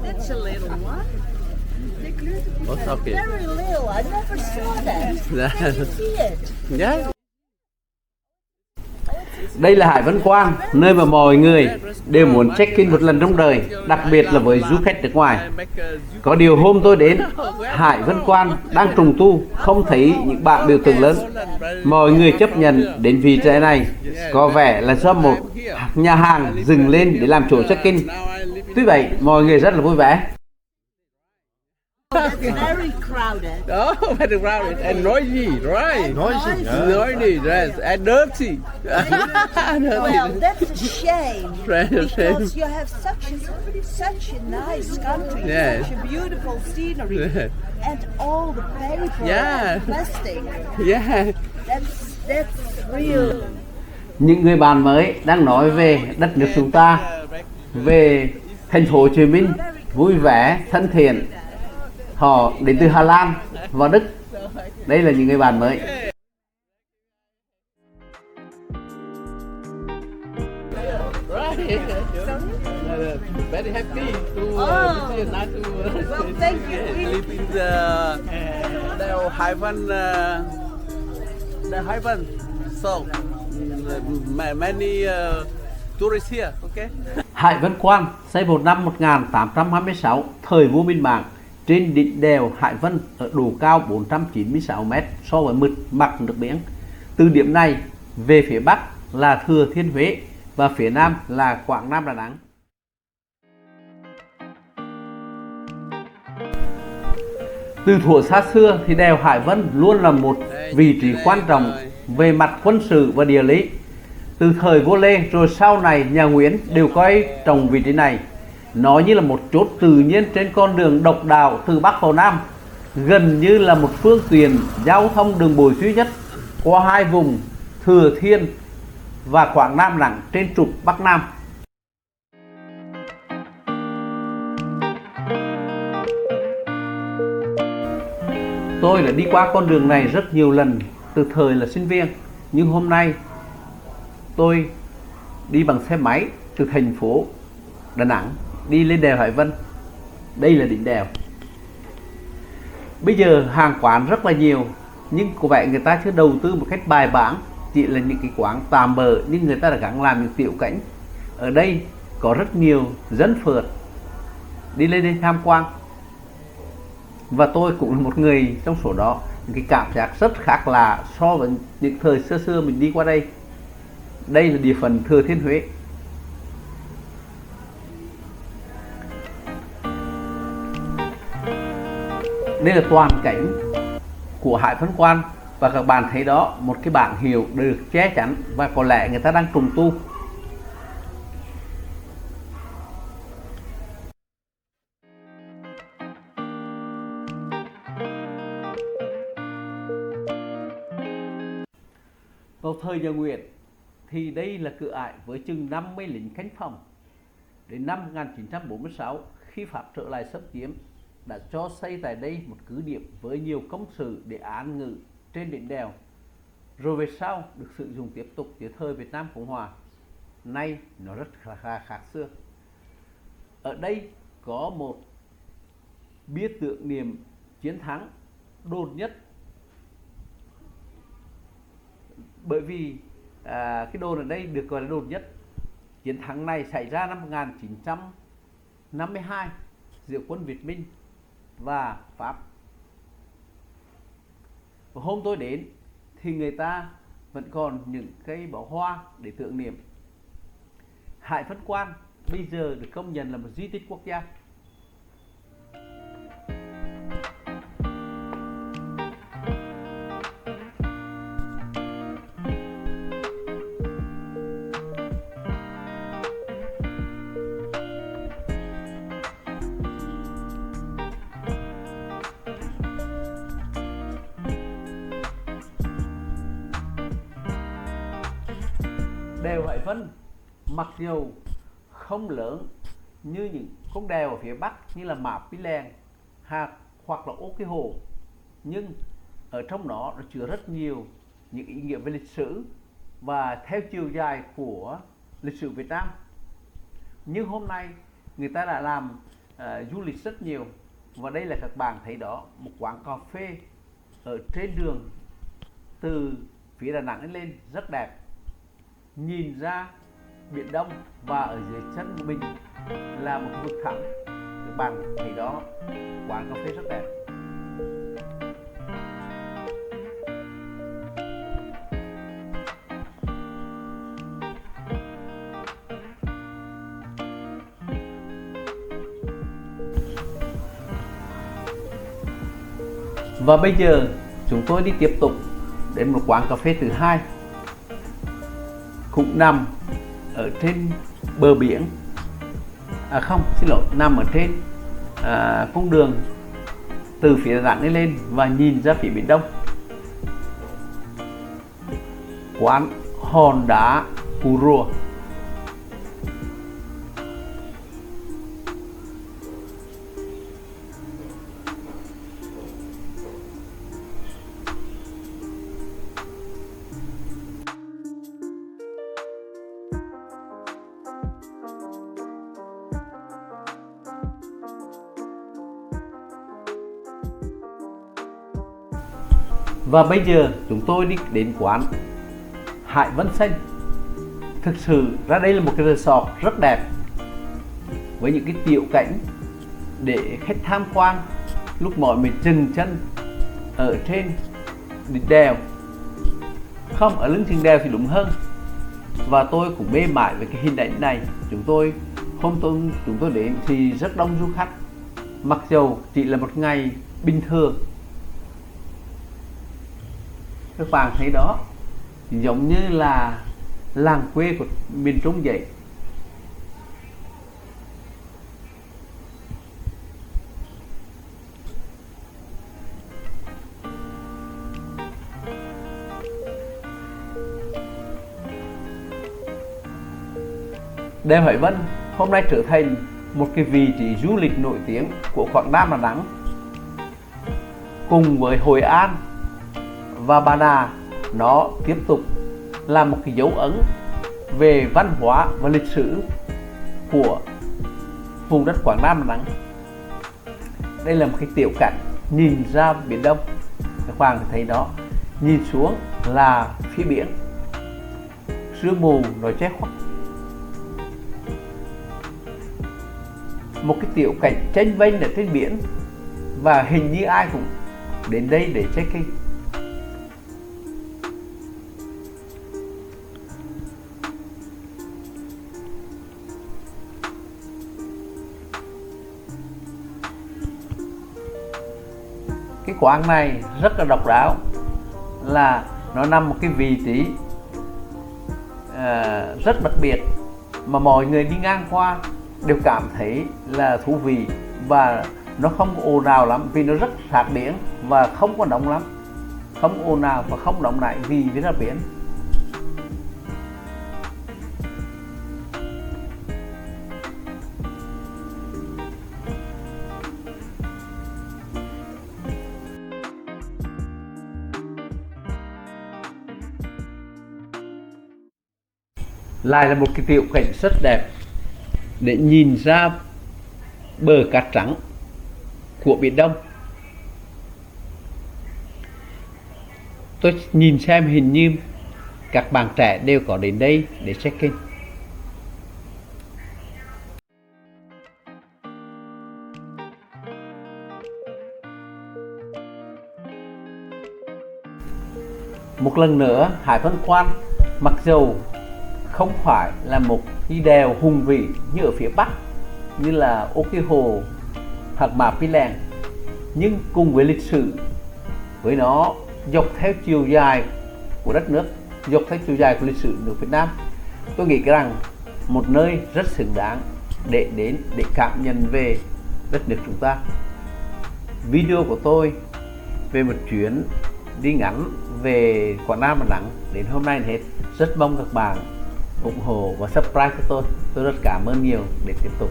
That's a little one. What's up here? Very little. I never saw that. Did you see it? Yeah. Đây là Hải Vân Quan, nơi mà mọi người đều muốn check-in một lần trong đời, đặc biệt là với du khách nước ngoài. Có điều hôm tôi đến, Hải Vân Quan đang trùng tu, không thấy những bảng biểu tượng lớn. Mọi người chấp nhận đến vị trí này, có vẻ là do một nhà hàng dừng lên để làm chỗ check-in. Tuy vậy, mọi người rất là vui vẻ. That's very crowded. Oh, very crowded and noisy, right? Noisy. Noisy, yes, and dirty. Well, that's a shame Right, a shame. because you have such a nice country, Yes. such a beautiful scenery, Yes. and all the paper Yeah. and plastic. Yeah. That's real. Những người bạn mới đang nói về đất nước chúng ta, về thành phố Hồ Chí Minh, vui vẻ, thân thiện. Họ đến từ Hà Lan và Đức. Đây là những người bạn mới. Right. Very happy to Oh. see you, nice to Well, thank you. live in the Haivan, the Haivan. So many tourists here. Okay. Hải Vân Quan xây vào năm 1826, thời vua Minh Mạng, trên đỉnh đèo Hải Vân ở độ cao 496 m so với mực mặt nước biển. Từ điểm này về phía bắc là Thừa Thiên Huế và phía nam là Quảng Nam, Đà Nẵng. Từ thuở xa xưa thì đèo Hải Vân luôn là một vị trí quan trọng về mặt quân sự và địa lý. Từ thời vua Lê rồi sau này nhà Nguyễn đều coi trọng vị trí này. Nó như là một chốt tự nhiên trên con đường độc đạo từ Bắc vào Nam, gần như là một phương tiện giao thông đường bộ duy nhất qua hai vùng Thừa Thiên và Quảng Nam, Đà Nẵng trên trục Bắc Nam. Tôi đã đi qua con đường này rất nhiều lần từ thời là sinh viên, nhưng hôm nay tôi đi bằng xe máy từ thành phố Đà Nẵng đi lên đèo Hải Vân. Đây là đỉnh đèo. Bây giờ hàng quán rất là nhiều, nhưng có vẻ người ta chưa đầu tư một cách bài bản, chỉ là những cái quán tạm bợ, nhưng người ta đã gắng làm những tiểu cảnh. Ở đây có rất nhiều dân phượt đi lên đây tham quan, và tôi cũng là một người trong số đó. Cái cảm giác rất khác lạ so với những thời xưa xưa mình đi qua đây. Đây là địa phận Thừa Thiên Huế. Đây là toàn cảnh của Hải Vân Quan, và các bạn thấy đó, một cái bảng hiệu được che chắn và có lẽ người ta đang trùng tu. Vào thời nhà Nguyễn thì đây là cửa ải với chừng 50 lính canh phòng. Đến năm 1946, khi Pháp trở lại xâm chiếm, đã cho xây tại đây một cứ điểm với nhiều công sự để án ngự trên đỉnh đèo. Rồi về sau được sử dụng tiếp tục từ thời Việt Nam Cộng Hòa. Nay nó rất khác xưa. Ở đây có một bia tưởng niệm chiến thắng đột nhất. Bởi vì cái đồn ở đây được gọi là đột nhất. Chiến thắng này xảy ra năm 1952 giữa quân Việt Minh và Pháp. Và hôm tôi đến thì người ta vẫn còn những cây bó hoa để tưởng niệm. Hải Vân Quan bây giờ được công nhận là một di tích quốc gia. Đèo Hải Vân mặc dù không lớn như những con đèo ở phía Bắc như là Mã Pí Lèng hoặc là Ô Cái Hồ, nhưng ở trong đó nó chứa rất nhiều những ý nghĩa về lịch sử và theo chiều dài của lịch sử Việt Nam. Nhưng hôm nay người ta đã làm du lịch rất nhiều. Và đây là các bạn thấy đó, một quán cà phê ở trên đường từ phía Đà Nẵng lên rất đẹp, nhìn ra Biển Đông, và ở dưới chân của mình là một vực thẳm. Các bạn thấy đó, quán cà phê rất đẹp. Và bây giờ chúng tôi đi tiếp tục đến một quán cà phê thứ hai, cũng nằm ở trên bờ biển, nằm ở trên con đường từ phía Đà Nẵng lên và nhìn ra phía Biển Đông. Quán Hòn Đá Cù Rùa. Và bây giờ chúng tôi đi đến quán Hải Vân Xanh. Thực sự ra đây là một cái resort rất đẹp với những cái tiểu cảnh để khách tham quan lúc mọi mình dừng chân ở trên đỉnh đèo, không, ở lưng chừng đèo thì đúng hơn. Và tôi cũng mê mải với cái hình ảnh này. Chúng tôi đến thì rất đông du khách, mặc dù chỉ là một ngày bình thường. Các bạn thấy đó, giống như là làng quê của miền Trung vậy. Đèo Hải Vân hôm nay trở thành một cái vị trí du lịch nổi tiếng của Quảng Nam Đà Nẵng. Cùng với Hội An và Bà Nà, nó tiếp tục là một cái dấu ấn về văn hóa và lịch sử của vùng đất Quảng Nam Đà Nẵng. Đây là một cái tiểu cảnh nhìn ra Biển Đông. Các bạn thấy đó, nhìn xuống là phía biển, sương mù rồi che khuất. Một cái tiểu cảnh chênh vênh ở trên biển, và hình như ai cũng đến đây để check-in. Cái quán này rất là độc đáo, là nó nằm một cái vị trí rất đặc biệt mà mọi người đi ngang qua đều cảm thấy là thú vị, và nó không ồn ào lắm vì nó rất sát biển và không có nóng lắm, không ồn ào và không nóng nảy vì ra biển. Lại là một cái tiểu cảnh rất đẹp để nhìn ra bờ cát trắng của Biển Đông. Tôi nhìn xem hình như các bạn trẻ đều có đến đây để check-in. Một lần nữa, Hải Vân Quan mặc dù không phải là một cái đèo hùng vĩ như ở phía Bắc, như là Ô Kê Hồ hoặc Mã Pí Lèng, nhưng cùng với lịch sử, với nó dọc theo chiều dài của đất nước, dọc theo chiều dài của lịch sử nước Việt Nam, tôi nghĩ rằng một nơi rất xứng đáng để đến để cảm nhận về đất nước chúng ta. Video của tôi về một chuyến đi ngắn về Quảng Nam Đà Nẵng đến hôm nay là hết. Rất mong các bạn ủng hộ và subscribe cho tôi rất cảm ơn nhiều để tiếp tục.